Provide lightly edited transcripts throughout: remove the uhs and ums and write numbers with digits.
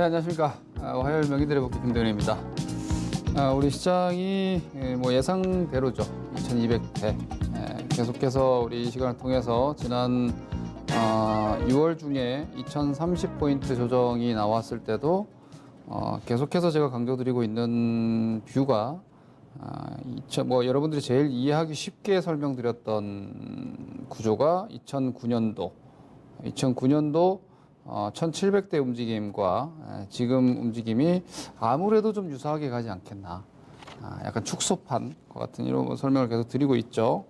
네, 안녕하십니까. 화요일 명의들의 복귀 김대현입니다. 우리 시장이 뭐 예상대로죠. 2200대. 계속해서 우리 이 시간을 통해서 지난 6월 중에 2030포인트 조정이 나왔을 때도 계속해서 제가 강조드리고 있는 뷰가 뭐 여러분들이 제일 이해하기 쉽게 설명드렸던 구조가 2009년도 1700대 움직임과 지금 움직임이 아무래도 좀 유사하게 가지 않겠나. 약간 축소판 같은 이런 설명을 계속 드리고 있죠.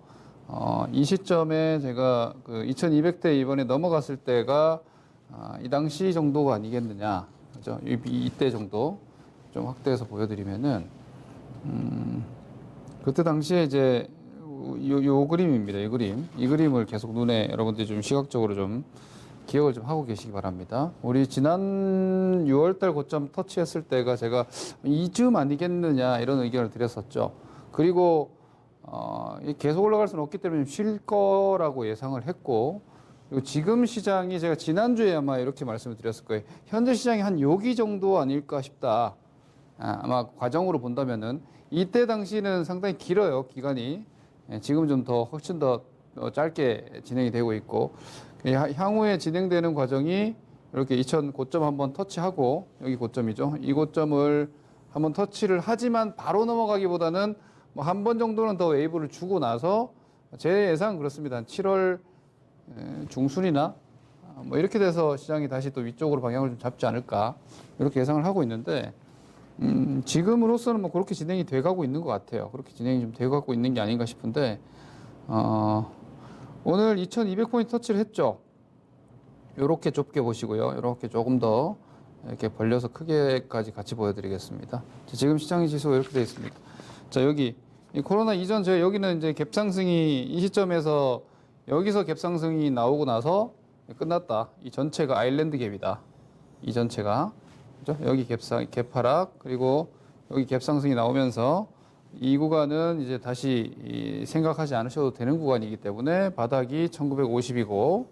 이 시점에 제가 그 2200대 이번에 넘어갔을 때가 이 당시 정도가 아니겠느냐. 그죠? 이때 정도 좀 확대해서 보여드리면은, 그때 당시에 이제 요 그림입니다. 이 그림을 계속 눈에 여러분들이 좀 시각적으로 좀 기억을 좀 하고 계시기 바랍니다. 우리 지난 6월달 고점 터치했을 때가 제가 이쯤 아니겠느냐 이런 의견을 드렸었죠. 그리고 계속 올라갈 수는 없기 때문에 쉴 거라고 예상을 했고, 그리고 지금 시장이 제가 지난주에 아마 이렇게 말씀을 드렸을 거예요. 현재 시장이 한 여기 정도 아닐까 싶다. 아마 과정으로 본다면은 이때 당시는 상당히 길어요, 기간이. 지금 좀 더 훨씬 더 짧게 진행이 되고 있고, 향후에 진행되는 과정이 이렇게 2000 고점 한번 터치하고, 여기 고점이죠. 이 고점을 한번 터치를 하지만 바로 넘어가기보다는 뭐 한 번 정도는 더 웨이브를 주고 나서 제 예상은 그렇습니다. 한 7월 중순이나 뭐 이렇게 돼서 시장이 다시 또 위쪽으로 방향을 좀 잡지 않을까 이렇게 예상을 하고 있는데, 지금으로서는 뭐 그렇게 진행이 돼가고 있는 것 같아요. 그렇게 진행이 좀 돼가고 있는 게 아닌가 싶은데, 오늘 2200포인트 터치를 했죠. 요렇게 좁게 보시고요. 요렇게 조금 더 이렇게 벌려서 크게까지 같이 보여드리겠습니다. 지금 시장 지수가 이렇게 되어 있습니다. 자, 여기 이 코로나 이전 제가 여기는 이제 갭상승이 이 시점에서 여기서 갭상승이 나오고 나서 끝났다. 이 전체가 아일랜드 갭이다. 이 전체가 그죠? 여기 갭하락 그리고 여기 갭상승이 나오면서 이 구간은 이제 다시 생각하지 않으셔도 되는 구간이기 때문에 바닥이 1950이고,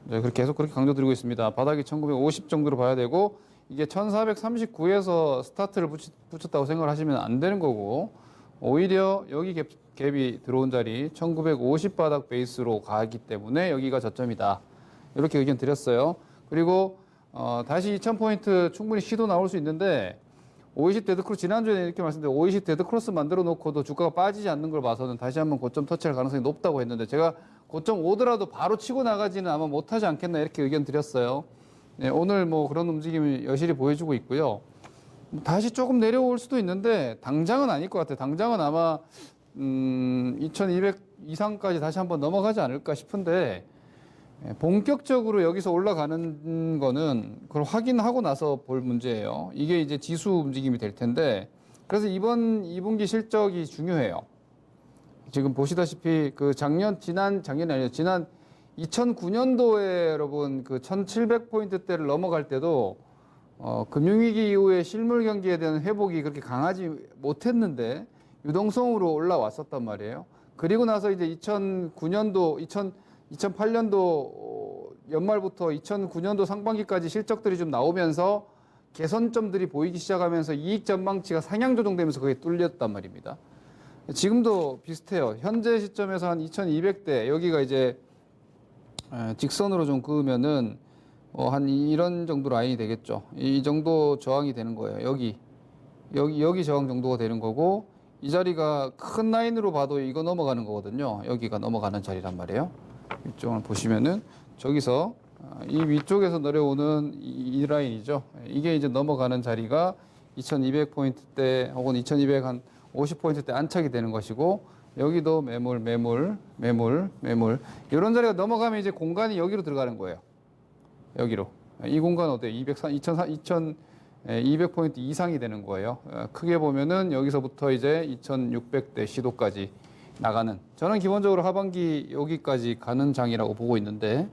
그렇게 계속 그렇게 강조드리고 있습니다. 바닥이 1950 정도로 봐야 되고, 이게 1439에서 스타트를 붙였다고 생각을 하시면 안 되는 거고, 오히려 여기 갭이 들어온 자리 1950 바닥 베이스로 가기 때문에 여기가 저점이다. 이렇게 의견 드렸어요. 그리고 다시 2000포인트 충분히 시도 나올 수 있는데, 50 데드크로스, 지난주에 이렇게 말씀드렸는데 50 데드크로스 만들어 놓고도 주가가 빠지지 않는 걸 봐서는 다시 한번 고점 터치할 가능성이 높다고 했는데, 제가 고점 오더라도 바로 치고 나가지는 아마 못하지 않겠나 이렇게 의견 드렸어요. 네, 오늘 뭐 그런 움직임이 여실히 보여주고 있고요. 다시 조금 내려올 수도 있는데 당장은 아닐 것 같아요. 당장은 아마 2200 이상까지 다시 한번 넘어가지 않을까 싶은데, 본격적으로 여기서 올라가는 거는 그걸 확인하고 나서 볼 문제예요. 이게 이제 지수 움직임이 될 텐데, 그래서 이번 2분기 실적이 중요해요. 지금 보시다시피 그 지난이 아니라 지난 2009년도에 여러분 그 1700포인트대를 넘어갈 때도 금융위기 이후에 실물 경기에 대한 회복이 그렇게 강하지 못했는데 유동성으로 올라왔었단 말이에요. 그리고 나서 이제 2008년도 연말부터 2009년도 상반기까지 실적들이 좀 나오면서 개선점들이 보이기 시작하면서 이익 전망치가 상향 조정되면서 그게 뚫렸단 말입니다. 지금도 비슷해요. 현재 시점에서 한 2200대, 여기가 이제 직선으로 좀 그으면은 한 이런 정도 라인이 되겠죠. 이 정도 저항이 되는 거예요. 여기 저항 정도가 되는 거고, 이 자리가 큰 라인으로 봐도 이거 넘어가는 거거든요. 여기가 넘어가는 자리란 말이에요. 이쪽을 보시면은 저기서 이 위쪽에서 내려오는 이 라인이죠. 이게 이제 넘어가는 자리가 2200포인트대 혹은 2200 한 50포인트대 안착이 되는 것이고, 여기도 매물 이런 자리가 넘어가면 이제 공간이 여기로 들어가는 거예요. 여기로. 이 공간 어때요? 2200포인트 이상이 되는 거예요. 크게 보면은 여기서부터 이제 2600대 시도까지 나가는, 저는 기본적으로 하반기 여기까지 가는 장이라고 보고 있는데,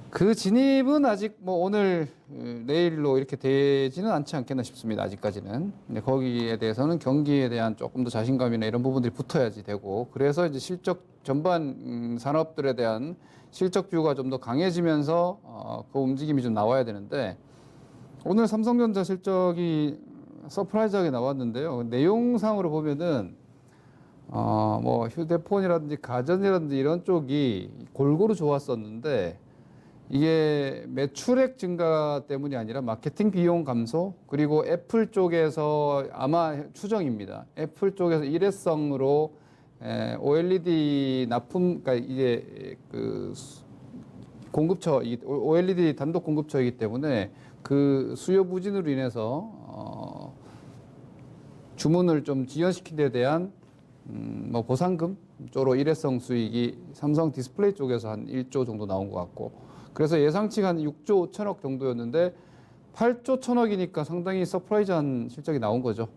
그 진입은 아직 뭐 오늘 내일로 이렇게 되지는 않지 않겠나 싶습니다. 아직까지는. 근데 거기에 대해서는 경기에 대한 조금 더 자신감이나 이런 부분들이 붙어야지 되고, 그래서 이제 실적 전반 산업들에 대한 실적 뷰가 좀 더 강해지면서 그 움직임이 좀 나와야 되는데, 오늘 삼성전자 실적이 서프라이즈하게 나왔는데요. 내용상으로 보면은 뭐 휴대폰이라든지 가전이라든지 이런 쪽이 골고루 좋았었는데 이게 매출액 증가 때문이 아니라 마케팅 비용 감소 그리고 애플 쪽에서 아마 추정입니다. 애플 쪽에서 일회성으로 OLED 납품 그러니까 이게 그 공급처 OLED 단독 공급처이기 때문에 그 수요 부진으로 인해서 주문을 좀 지연시킨 데 대한 뭐 보상금 쪽으로 일회성 수익이 삼성 디스플레이 쪽에서 한 1조 정도 나온 것 같고 그래서 예상치가 한 6조 5천억 정도였는데 8조 1천억이니까 상당히 서프라이즈한 실적이 나온 거죠.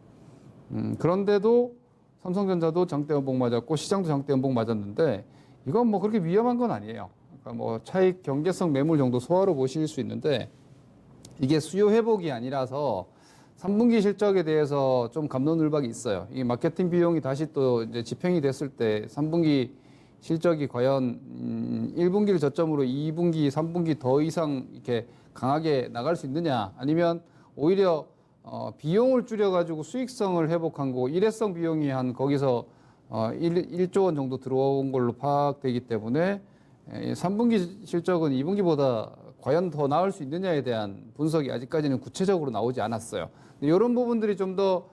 그런데도 삼성전자도 장대 연봉 맞았고 시장도 장대 연봉 맞았는데 이건 뭐 그렇게 위험한 건 아니에요. 그러니까 뭐 차익 경제성 매물 정도 소화로 보실 수 있는데 이게 수요 회복이 아니라서 3분기 실적에 대해서 좀 갑론을박이 있어요. 이 마케팅 비용이 다시 또 이제 집행이 됐을 때 3분기 실적이 과연 1분기를 저점으로 2분기, 3분기 더 이상 이렇게 강하게 나갈 수 있느냐 아니면 오히려 비용을 줄여가지고 수익성을 회복한 거고 일회성 비용이 한 거기서 1조 원 정도 들어온 걸로 파악되기 때문에 3분기 실적은 2분기보다 과연 더 나을 수 있느냐에 대한 분석이 아직까지는 구체적으로 나오지 않았어요. 이런 부분들이 좀 더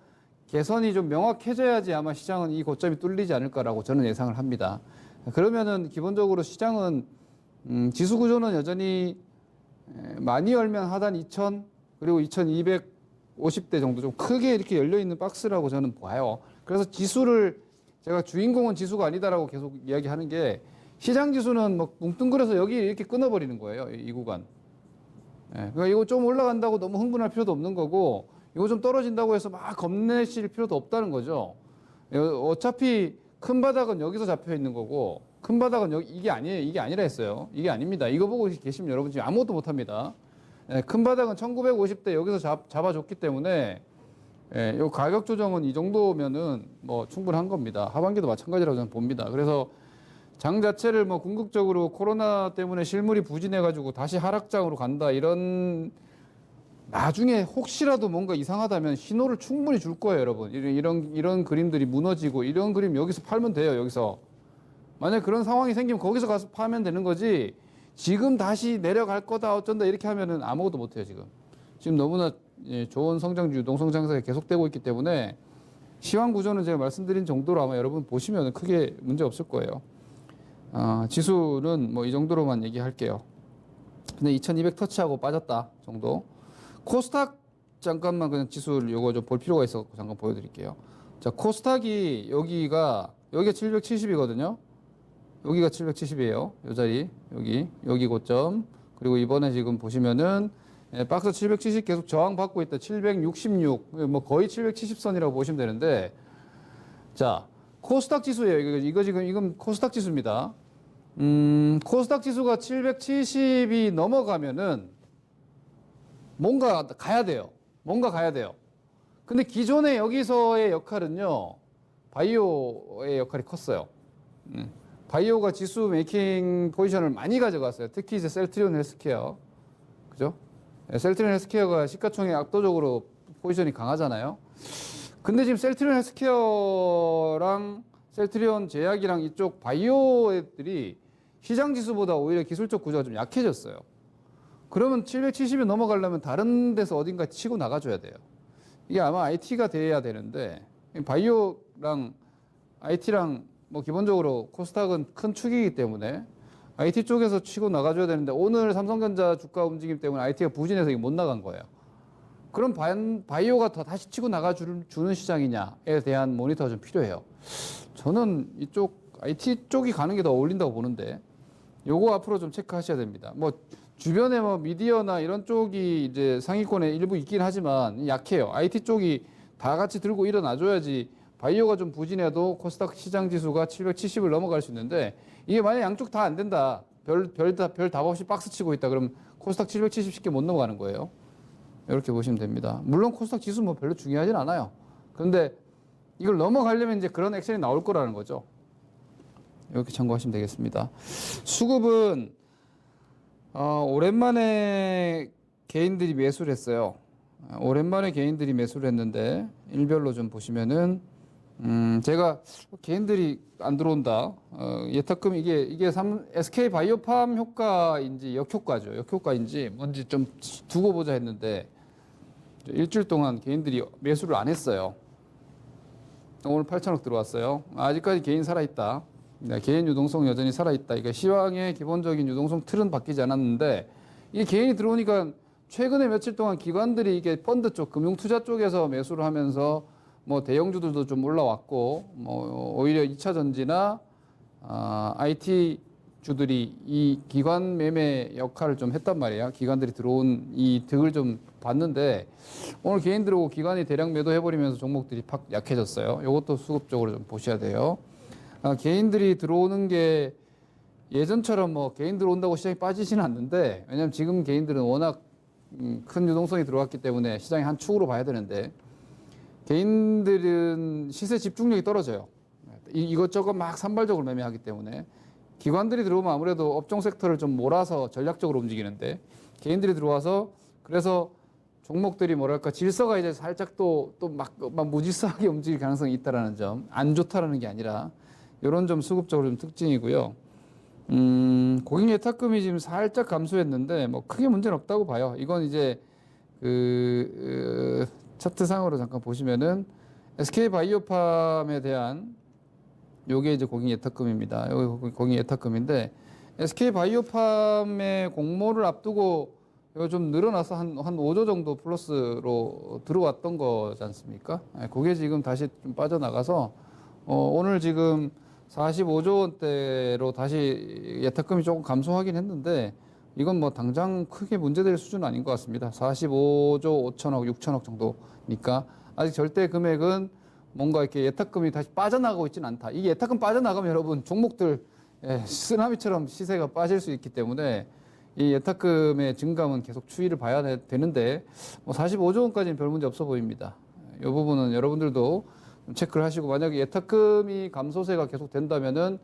개선이 좀 명확해져야지 아마 시장은 이 고점이 뚫리지 않을까라고 저는 예상을 합니다. 그러면은 기본적으로 시장은 지수 구조는 여전히 많이 열면 하단 2000 그리고 2250대 정도 좀 크게 이렇게 열려 있는 박스라고 저는 봐요. 그래서 지수를 제가 주인공은 지수가 아니다라고 계속 이야기하는 게 시장 지수는 뭐 뭉뚱그려서 여기 이렇게 끊어버리는 거예요. 이 구간. 그러니까 이거 좀 올라간다고 너무 흥분할 필요도 없는 거고 이거 좀 떨어진다고 해서 막 겁내실 필요도 없다는 거죠. 어차피 큰 바닥은 여기서 잡혀 있는 거고 큰 바닥은 여기 이게 아니에요. 이게 아니라 했어요. 이게 아닙니다. 이거 보고 계시면 여러분 지금 아무것도 못 합니다. 큰 바닥은 1950대 여기서 잡아줬기 때문에 이 가격 조정은 이 정도면은 뭐 충분한 겁니다. 하반기도 마찬가지라고 저는 봅니다. 그래서 장 자체를 뭐 궁극적으로 코로나 때문에 실물이 부진해가지고 다시 하락장으로 간다 이런 나중에 혹시라도 뭔가 이상하다면 신호를 충분히 줄 거예요, 여러분. 이런 그림들이 무너지고 이런 그림 여기서 팔면 돼요, 여기서. 만약 그런 상황이 생기면 거기서 가서 파면 되는 거지. 지금 다시 내려갈 거다 어쩐다 이렇게 하면은 아무것도 못 해요, 지금. 지금 너무나 좋은 성장주, 유동성 장세가 계속되고 있기 때문에 시황 구조는 제가 말씀드린 정도로 아마 여러분 보시면 크게 문제 없을 거예요. 지수는 뭐 이 정도로만 얘기할게요. 근데 2200 터치하고 빠졌다 정도. 코스닥 잠깐만 그냥 지수를 요거 좀 볼 필요가 있어 갖고 잠깐 보여드릴게요. 자, 코스닥이 여기가 770이거든요. 여기가 770이에요. 요 자리 여기 고점. 그리고 이번에 지금 보시면은 박스 770 계속 저항 받고 있다. 766 뭐 거의 770선이라고 보시면 되는데 자. 코스닥 지수예요. 이거 지금 이건 코스닥 지수입니다. 코스닥 지수가 770이 넘어가면은 뭔가 가야 돼요. 근데 기존에 여기서의 역할은요. 바이오의 역할이 컸어요. 바이오가 지수 메이킹 포지션을 많이 가져갔어요. 특히 이제 셀트리온 헬스케어. 그죠? 셀트리온 헬스케어가 시가총액 압도적으로 포지션이 강하잖아요. 근데 지금 셀트리온 헬스케어랑 셀트리온 제약이랑 이쪽 바이오 애들이 시장 지수보다 오히려 기술적 구조가 좀 약해졌어요. 그러면 770이 넘어가려면 다른 데서 어딘가 치고 나가줘야 돼요. 이게 아마 IT가 돼야 되는데 바이오랑 IT랑 뭐 기본적으로 코스닥은 큰 축이기 때문에 IT 쪽에서 치고 나가줘야 되는데 오늘 삼성전자 주가 움직임 때문에 IT가 부진해서 못 나간 거예요. 그럼 바이오가 더 다시 치고 나가주는 시장이냐에 대한 모니터가 좀 필요해요. 저는 이쪽 IT 쪽이 가는 게 더 어울린다고 보는데 요거 앞으로 좀 체크하셔야 됩니다. 뭐 주변에 뭐 미디어나 이런 쪽이 이제 상위권에 일부 있긴 하지만 약해요. IT 쪽이 다 같이 들고 일어나줘야지 바이오가 좀 부진해도 코스닥 시장 지수가 770을 넘어갈 수 있는데 이게 만약 양쪽 다 안 된다. 별 답 없이 박스 치고 있다. 그럼 코스닥 770 쉽게 못 넘어가는 거예요. 이렇게 보시면 됩니다. 물론 코스닥 지수 뭐 별로 중요하진 않아요. 그런데 이걸 넘어가려면 이제 그런 액션이 나올 거라는 거죠. 이렇게 참고하시면 되겠습니다. 수급은 오랜만에 개인들이 매수를 했어요. 오랜만에 개인들이 매수를 했는데 일별로 좀 보시면은 제가 개인들이 안 들어온다. 예탁금 이게 SK 바이오팜 효과인지 역효과죠. 역효과인지 뭔지 좀 두고 보자 했는데 일주일 동안 개인들이 매수를 안 했어요. 오늘 8천억 들어왔어요. 아직까지 개인 살아있다. 개인 유동성 여전히 살아있다. 이게 시황의 기본적인 유동성 틀은 바뀌지 않았는데 이게 개인이 들어오니까 최근에 며칠 동안 기관들이 이게 펀드 쪽, 금융투자 쪽에서 매수를 하면서 뭐 대형주들도 좀 올라왔고 뭐 오히려 2차 전지나 IT 주들이 이 기관 매매 역할을 좀 했단 말이야. 기관들이 들어온 이 득을 좀 봤는데 오늘 개인 들어오고 기관이 대량 매도해버리면서 종목들이 팍 약해졌어요. 이것도 수급적으로 좀 보셔야 돼요. 개인들이 들어오는 게 예전처럼 뭐 개인 들어온다고 시장이 빠지지는 않는데 왜냐면 지금 개인들은 워낙 큰 유동성이 들어왔기 때문에 시장의 한 축으로 봐야 되는데 개인들은 시세 집중력이 떨어져요. 이것저것 막 산발적으로 매매하기 때문에 기관들이 들어오면 아무래도 업종 섹터를 좀 몰아서 전략적으로 움직이는데 개인들이 들어와서 그래서 종목들이 뭐랄까 질서가 이제 살짝 또 막 무질서하게 움직일 가능성이 있다라는 점, 안 좋다라는 게 아니라 이런 점 수급적으로 좀 특징이고요. 고객 예탁금이 지금 살짝 감소했는데 뭐 크게 문제는 없다고 봐요. 이건 이제 차트상으로 잠깐 보시면은 SK 바이오팜에 대한 요게 이제 고객 예탁금입니다. 여기 고객 예탁금인데 SK 바이오팜의 공모를 앞두고 이거 좀 늘어나서 한 5조 정도 플러스로 들어왔던 거지 않습니까? 그게 지금 다시 좀 빠져나가서 오늘 지금 45조 원대로 다시 예탁금이 조금 감소하긴 했는데 이건 뭐 당장 크게 문제될 수준은 아닌 것 같습니다. 45조 5천억, 6천억 정도니까 아직 절대 금액은 뭔가 이렇게 예탁금이 다시 빠져나가고 있지는 않다. 이게 예탁금 빠져나가면 여러분 종목들 쓰나미처럼 시세가 빠질 수 있기 때문에 이 예탁금의 증감은 계속 추이를 봐야 되는데 뭐 45조 원까지는 별 문제 없어 보입니다. 이 부분은 여러분들도 체크를 하시고 만약에 예탁금이 감소세가 계속 된다면은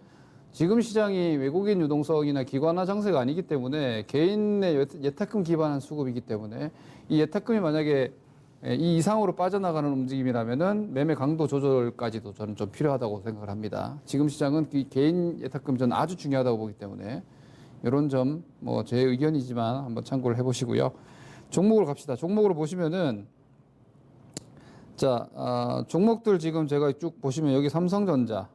지금 시장이 외국인 유동성이나 기관화 장세가 아니기 때문에 개인의 예탁금 기반한 수급이기 때문에 이 예탁금이 만약에 이 이상으로 빠져나가는 움직임이라면은 매매 강도 조절까지도 저는 좀 필요하다고 생각을 합니다. 지금 시장은 개인 예탁금이 저는 아주 중요하다고 보기 때문에 이런 점 뭐 제 의견이지만 한번 참고를 해보시고요. 종목으로 갑시다. 종목으로 보시면은 자 종목들 지금 제가 쭉 보시면 여기 삼성전자,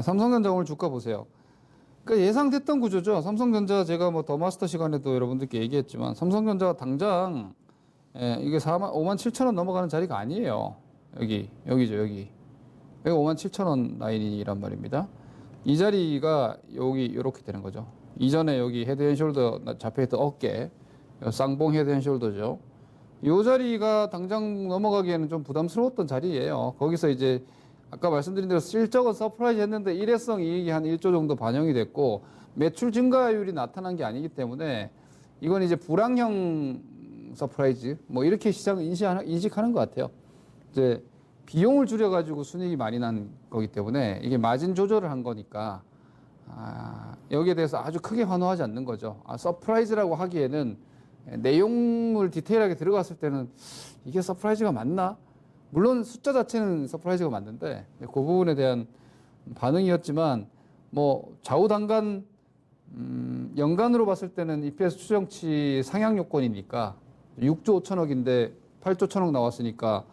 삼성전자 오늘 주가 보세요. 그러니까 예상됐던 구조죠. 삼성전자 제가 뭐 더 마스터 시간에도 여러분들께 얘기했지만 삼성전자가 당장 이게 5만 7천 원 넘어가는 자리가 아니에요. 여기죠, 여기 5만 7천 원 라인이란 말입니다. 이 자리가 여기 이렇게 되는 거죠. 이전에 여기 헤드앤숄더 잡혀있던 어깨, 쌍봉 헤드앤숄더죠. 이 자리가 당장 넘어가기에는 좀 부담스러웠던 자리예요. 거기서 이제 아까 말씀드린 대로 실적은 서프라이즈 했는데 일회성 이익이 한 1조 정도 반영이 됐고 매출 증가율이 나타난 게 아니기 때문에 이건 이제 불황형 서프라이즈 뭐 이렇게 시장을 인식하는 것 같아요. 이제 비용을 줄여가지고 순이익이 많이 난 거기 때문에 이게 마진 조절을 한 거니까 여기에 대해서 아주 크게 환호하지 않는 거죠. 서프라이즈라고 하기에는 내용을 디테일하게 들어갔을 때는 이게 서프라이즈가 맞나? 물론 숫자 자체는 서프라이즈가 맞는데 그 부분에 대한 반응이었지만 뭐 좌우단간 연간으로 봤을 때는 EPS 추정치 상향 요건이니까 6조 5천억인데 8조 1천억 나왔으니까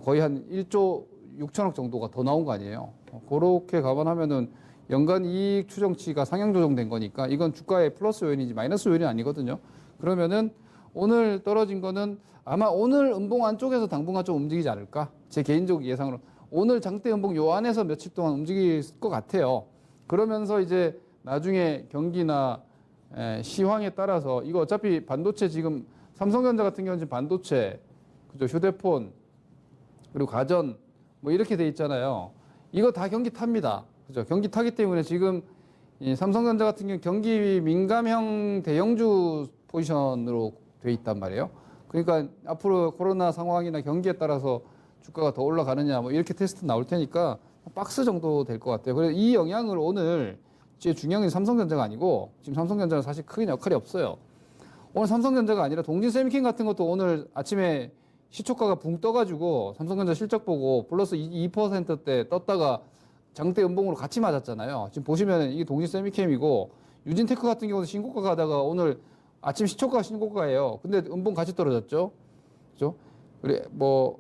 거의 한 1조 6천억 정도가 더 나온 거 아니에요. 그렇게 감안하면은 연간 이익 추정치가 상향 조정된 거니까 이건 주가의 플러스 요인이지 마이너스 요인이 아니거든요. 그러면은 오늘 떨어진 거는 아마 오늘 음봉 안쪽에서 당분간 좀 움직이지 않을까? 제 개인적 예상으로 오늘 장대 음봉 요 안에서 며칠 동안 움직일 것 같아요. 그러면서 이제 나중에 경기나 시황에 따라서 이거 어차피 반도체 지금 삼성전자 같은 경우는 지금 반도체, 그죠? 휴대폰 그리고 가전 뭐 이렇게 돼 있잖아요. 이거 다 경기 탑니다. 그죠? 경기 타기 때문에 지금 이 삼성전자 같은 경우 경기 민감형 대형주 포지션으로 돼 있단 말이에요. 그러니까 앞으로 코로나 상황이나 경기에 따라서 주가가 더 올라가느냐 뭐 이렇게 테스트 나올 테니까 박스 정도 될 것 같아요. 그래서 이 영향을 오늘 제일 중요한 게 삼성전자가 아니고 지금 삼성전자는 사실 큰 역할이 없어요. 오늘 삼성전자가 아니라 동진세미캠 같은 것도 오늘 아침에 시초가가 붕 떠가지고 삼성전자 실적 보고 플러스 2%대 떴다가 장대 음봉으로 같이 맞았잖아요. 지금 보시면 이게 동진세미캠이고 유진테크 같은 경우도 신고가 가다가 오늘 아침 시초가 신고가예요. 근데 음봉 같이 떨어졌죠. 그죠? 그래 뭐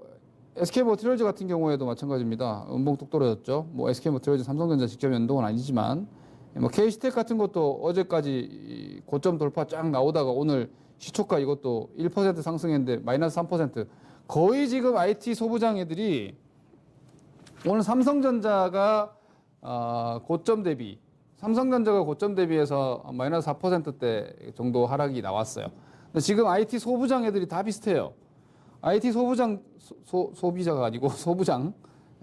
SK머티리얼즈 같은 경우에도 마찬가지입니다. 음봉 뚝 떨어졌죠. 뭐 SK머티리얼즈 삼성전자 직접 연동은 아니지만 뭐 KC텍 같은 것도 어제까지 고점 돌파 쫙 나오다가 오늘 시초가 이것도 1% 상승했는데 마이너스 3%. 거의 지금 IT 소부장 애들이 오늘 삼성전자가 고점 대비해서 마이너스 4%대 정도 하락이 나왔어요. 근데 지금 IT 소부장 애들이 다 비슷해요. IT 소부장 소비자가 아니고 소부장.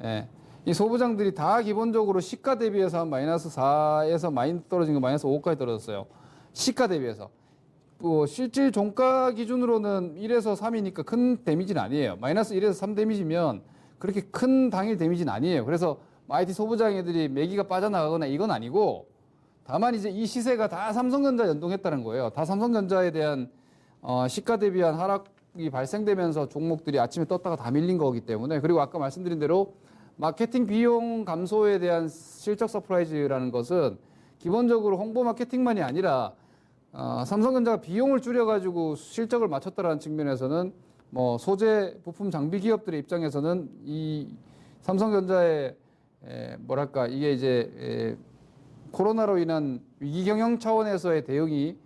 예. 이 소부장들이 다 기본적으로 시가 대비해서 마이너스 4에서 많이 떨어진 거 마이너스 5까지 떨어졌어요. 시가 대비해서. 뭐 실질 종가 기준으로는 1에서 3이니까 큰 데미지는 아니에요. 마이너스 1에서 3 데미지면 그렇게 큰 당일 데미지는 아니에요. 그래서 IT 소부장 애들이 매기가 빠져나가거나 이건 아니고 다만 이제 이 시세가 다 삼성전자 연동했다는 거예요. 다 삼성전자에 대한 시가 대비한 하락이 발생되면서 종목들이 아침에 떴다가 다 밀린 거기 때문에 그리고 아까 말씀드린 대로 마케팅 비용 감소에 대한 실적 서프라이즈라는 것은 기본적으로 홍보 마케팅만이 아니라 삼성전자가 비용을 줄여가지고 실적을 맞췄다라는 측면에서는 뭐 소재 부품 장비 기업들의 입장에서는 이 삼성전자의 뭐랄까 이게 이제 코로나로 인한 위기 경영 차원에서의 대응이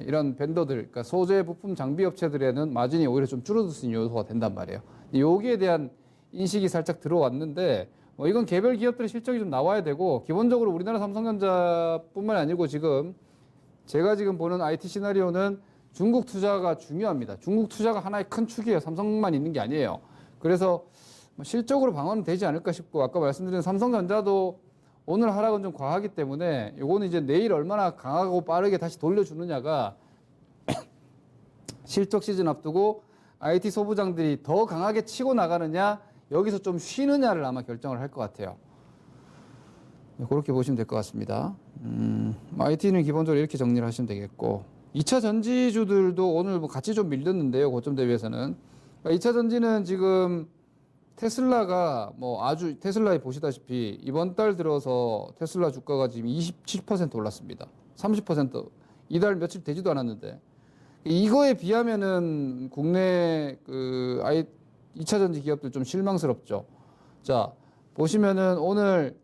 이런 벤더들, 그러니까 소재 부품 장비 업체들에는 마진이 오히려 좀 줄어들 수 있는 요소가 된단 말이에요. 여기에 대한 인식이 살짝 들어왔는데 뭐 이건 개별 기업들의 실적이 좀 나와야 되고 기본적으로 우리나라 삼성전자뿐만 아니고 지금 제가 지금 보는 IT 시나리오는 중국 투자가 중요합니다. 중국 투자가 하나의 큰 축이에요. 삼성만 있는 게 아니에요. 그래서 실적으로 방어는 되지 않을까 싶고 아까 말씀드린 삼성전자도 오늘 하락은 좀 과하기 때문에 요거는 이제 내일 얼마나 강하고 빠르게 다시 돌려주느냐가 실적 시즌 앞두고 IT 소부장들이 더 강하게 치고 나가느냐 여기서 좀 쉬느냐를 아마 결정을 할 것 같아요. 그렇게 보시면 될 것 같습니다. IT는 기본적으로 이렇게 정리를 하시면 되겠고 2차 전지주들도 오늘 뭐 같이 좀 밀렸는데요. 고점 대비해서는. 그러니까 2차 전지는 지금 테슬라가 뭐 아주 테슬라에 보시다시피 이번 달 들어서 테슬라 주가가 지금 27% 올랐습니다. 30% 이달 며칠 되지도 않았는데 이거에 비하면은 국내 그 2차 전지 기업들 좀 실망스럽죠. 자, 보시면은 오늘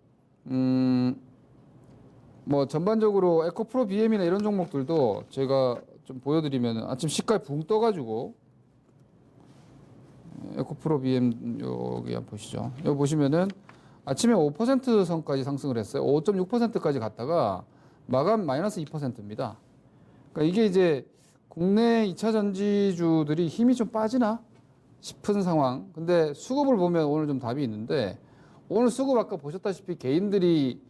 뭐 전반적으로 에코프로 BM이나 이런 종목들도 제가 좀 보여드리면은 아침 시가에 붕 떠가지고 에코프로 BM 여기 한번 보시죠. 여기 보시면은 아침에 5% 선까지 상승을 했어요. 5.6%까지 갔다가 마감 마이너스 2%입니다. 그러니까 이게 이제 국내 2차 전지주들이 힘이 좀 빠지나 싶은 상황. 근데 수급을 보면 오늘 좀 답이 있는데 오늘 수급 아까 보셨다시피 개인들이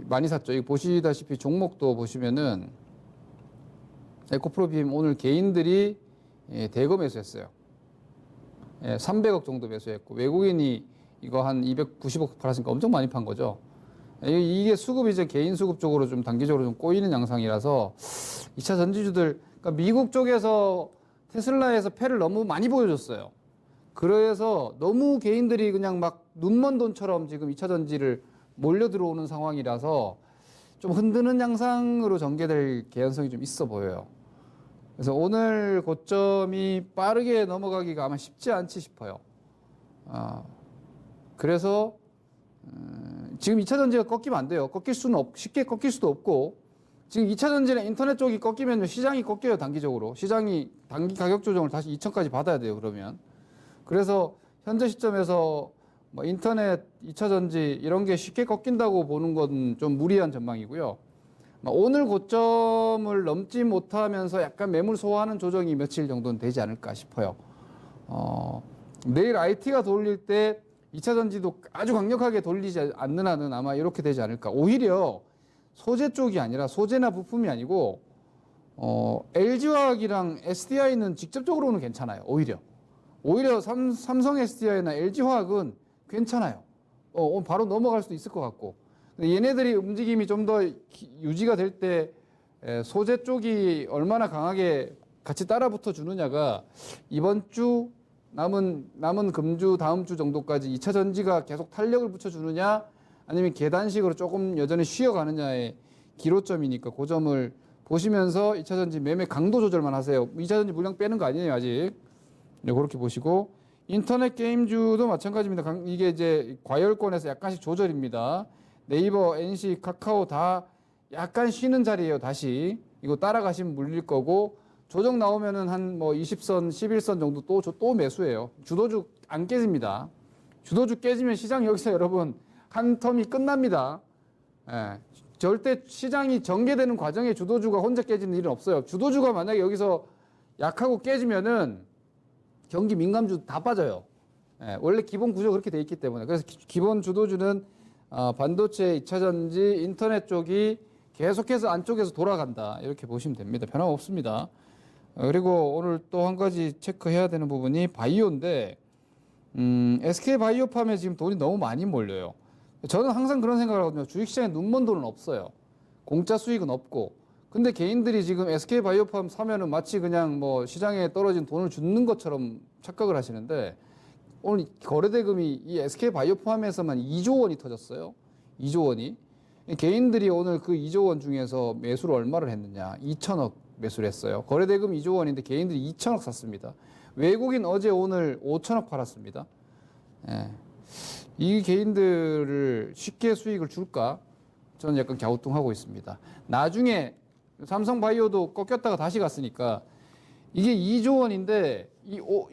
많이 샀죠. 여기 보시다시피 종목도 보시면은 에코프로 BM 오늘 개인들이 대거 매수했어요. 300억 정도 매수했고 외국인이 이거 한 290억 팔았으니까 엄청 많이 판 거죠. 이게 수급이 이제 개인 수급 쪽으로 좀 단기적으로 좀 꼬이는 양상이라서 2차 전지주들, 그러니까 미국 쪽에서 테슬라에서 패를 너무 많이 보여줬어요. 그래서 너무 개인들이 그냥 막 눈먼 돈처럼 지금 2차 전지를 몰려 들어오는 상황이라서 좀 흔드는 양상으로 전개될 개연성이 좀 있어 보여요. 그래서 오늘 고점이 빠르게 넘어가기가 아마 쉽지 않지 싶어요. 그래서 지금 2차 전지가 꺾이면 안 돼요. 쉽게 꺾일 수도 없고 지금 2차 전지는 인터넷 쪽이 꺾이면 시장이 꺾여요. 단기적으로. 시장이 단기 가격 조정을 다시 2천까지 받아야 돼요. 그러면. 그래서 현재 시점에서 뭐 인터넷 2차 전지 이런 게 쉽게 꺾인다고 보는 건 좀 무리한 전망이고요. 오늘 고점을 넘지 못하면서 약간 매물 소화하는 조정이 며칠 정도는 되지 않을까 싶어요. 내일 IT가 돌릴 때 2차 전지도 아주 강력하게 돌리지 않는 한은 아마 이렇게 되지 않을까. 오히려 소재 쪽이 아니라 소재나 부품이 아니고 LG화학이랑 SDI는 직접적으로는 괜찮아요. 오히려 삼성 SDI나 LG화학은 괜찮아요. 바로 넘어갈 수도 있을 것 같고. 근데 얘네들이 움직임이 좀 더 유지가 될 때 소재 쪽이 얼마나 강하게 같이 따라 붙어 주느냐가 이번 주 남은 금주 다음 주 정도까지 2차 전지가 계속 탄력을 붙여 주느냐 아니면 계단식으로 조금 여전히 쉬어가느냐의 기로점이니까 그 점을 보시면서 2차 전지 매매 강도 조절만 하세요. 2차 전지 물량 빼는 거 아니에요, 아직. 네, 그렇게 보시고 인터넷 게임주도 마찬가지입니다. 이게 이제 과열권에서 약간씩 조절입니다. 네이버, NC, 카카오 다 약간 쉬는 자리예요, 다시. 이거 따라가시면 물릴 거고 조정 나오면은 한 뭐 20선, 11선 정도 또 매수해요. 주도주 안 깨집니다. 주도주 깨지면 시장 여기서 여러분 한 텀이 끝납니다. 예. 절대 시장이 전개되는 과정에 주도주가 혼자 깨지는 일은 없어요. 주도주가 만약에 여기서 약하고 깨지면은 경기 민감주 다 빠져요. 예. 원래 기본 구조 그렇게 돼 있기 때문에. 그래서 기본 주도주는 반도체, 2차 전지, 인터넷 쪽이 계속해서 안쪽에서 돌아간다. 이렇게 보시면 됩니다. 변함없습니다. 그리고 오늘 또 한 가지 체크해야 되는 부분이 바이오인데, SK 바이오팜에 지금 돈이 너무 많이 몰려요. 저는 항상 그런 생각을 하거든요. 주식시장에 눈먼 돈은 없어요. 공짜 수익은 없고. 근데 개인들이 지금 SK 바이오팜 사면은 마치 그냥 뭐 시장에 떨어진 돈을 주는 것처럼 착각을 하시는데, 오늘 거래대금이 이 SK 바이오팜에서만 2조 원이 터졌어요. 2조 원이. 개인들이 오늘 그 2조 원 중에서 매수를 얼마를 했느냐. 2천억 매수를 했어요. 거래대금 2조 원인데 개인들이 2천억 샀습니다. 외국인 어제 오늘 5천억 팔았습니다. 예. 이 개인들을 쉽게 수익을 줄까? 저는 약간 갸우뚱하고 있습니다. 나중에 삼성바이오도 꺾였다가 다시 갔으니까 이게 2조 원인데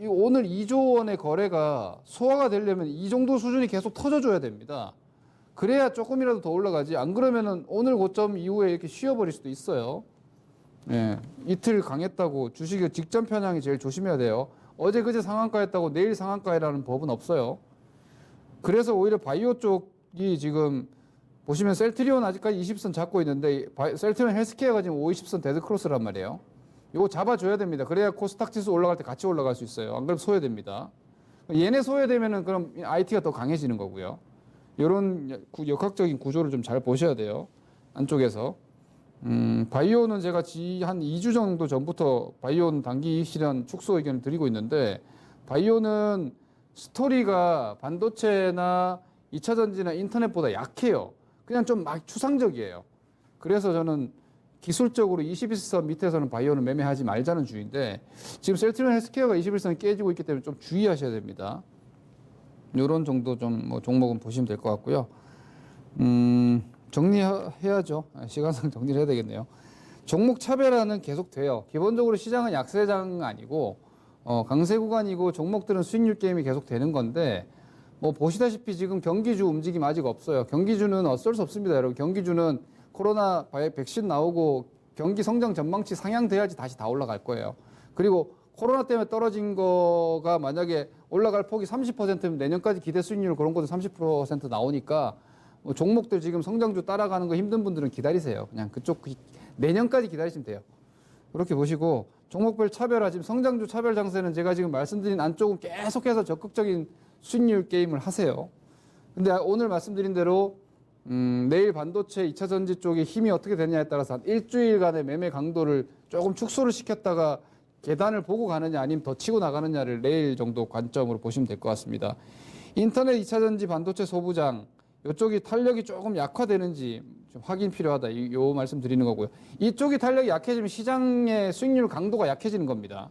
오늘 2조 원의 거래가 소화가 되려면 이 정도 수준이 계속 터져줘야 됩니다. 그래야 조금이라도 더 올라가지. 안 그러면은 오늘 고점 이후에 이렇게 쉬어버릴 수도 있어요. 예, 이틀 강했다고 주식의 직전 편향이 제일 조심해야 돼요. 어제 그제 상한가였다고 내일 상한가라는 법은 없어요. 그래서 오히려 바이오 쪽이 지금 보시면 셀트리온 아직까지 20선 잡고 있는데 셀트리온 헬스케어가 지금 50선 데드크로스란 말이에요. 이거 잡아줘야 됩니다. 그래야 코스닥 지수 올라갈 때 같이 올라갈 수 있어요. 안 그러면 소외됩니다. 얘네 소외되면은 그럼 IT가 더 강해지는 거고요. 이런 역학적인 구조를 좀 잘 보셔야 돼요. 안쪽에서. 바이오는 제가 한 2주 정도 전부터 바이오는 단기 실현 축소 의견을 드리고 있는데 바이오는 스토리가 반도체나 2차 전지나 인터넷보다 약해요. 그냥 좀 막 추상적이에요. 그래서 저는 기술적으로 21선 밑에서는 바이오는 매매하지 말자는 주의인데 지금 셀트리온 헬스케어가 21선이 깨지고 있기 때문에 좀 주의하셔야 됩니다. 이런 정도 좀 뭐 종목은 보시면 될 것 같고요. 정리해야죠. 시간상 정리를 해야 되겠네요. 종목 차별화는 계속 돼요. 기본적으로 시장은 약세장 아니고 강세 구간이고 종목들은 수익률 게임이 계속 되는 건데 뭐 보시다시피 지금 경기주 움직임 아직 없어요. 경기주는 어쩔 수 없습니다, 여러분. 경기주는 코로나 백신 나오고 경기 성장 전망치 상향돼야지 다시 다 올라갈 거예요. 그리고 코로나 때문에 떨어진 거가 만약에 올라갈 폭이 30%면 내년까지 기대 수익률 그런 것도 30% 나오니까 뭐 종목들 지금 성장주 따라가는 거 힘든 분들은 기다리세요. 그냥 그쪽 내년까지 기다리시면 돼요. 그렇게 보시고 종목별 차별화 지금 성장주 차별 장세는 제가 지금 말씀드린 안쪽은 계속해서 적극적인 수익률 게임을 하세요. 근데 오늘 말씀드린 대로 내일 반도체 2차 전지 쪽의 힘이 어떻게 되느냐에 따라서 한 일주일간의 매매 강도를 조금 축소를 시켰다가 계단을 보고 가느냐 아니면 더 치고 나가느냐를 내일 정도 관점으로 보시면 될 것 같습니다. 인터넷 2차 전지 반도체 소부장 이쪽이 탄력이 조금 약화되는지 좀 확인 필요하다. 요 말씀 드리는 거고요. 이쪽이 탄력이 약해지면 시장의 수익률 강도가 약해지는 겁니다.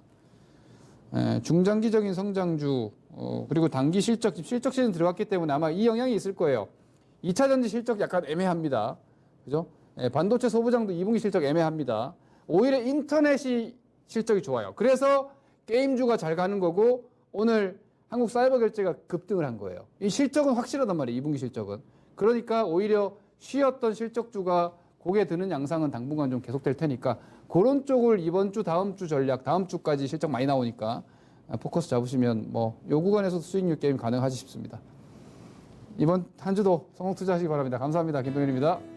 중장기적인 성장주 그리고 단기 실적 시즌 들어갔기 때문에 아마 이 영향이 있을 거예요. 2차 전지 실적 약간 애매합니다. 그죠? 반도체 소부장도 2분기 실적 애매합니다. 오히려 인터넷이 실적이 좋아요. 그래서 게임주가 잘 가는 거고 오늘 한국사이버결제가 급등을 한 거예요. 이 실적은 확실하단 말이에요. 2분기 실적은. 그러니까 오히려 쉬었던 실적주가 고개 드는 양상은 당분간 좀 계속될 테니까 그런 쪽을 이번 주, 다음 주 전략, 다음 주까지 실적 많이 나오니까 포커스 잡으시면 뭐 요 구간에서도 수익률 게임 가능하지 싶습니다. 이번 한 주도 성공 투자하시기 바랍니다. 감사합니다. 김동현입니다.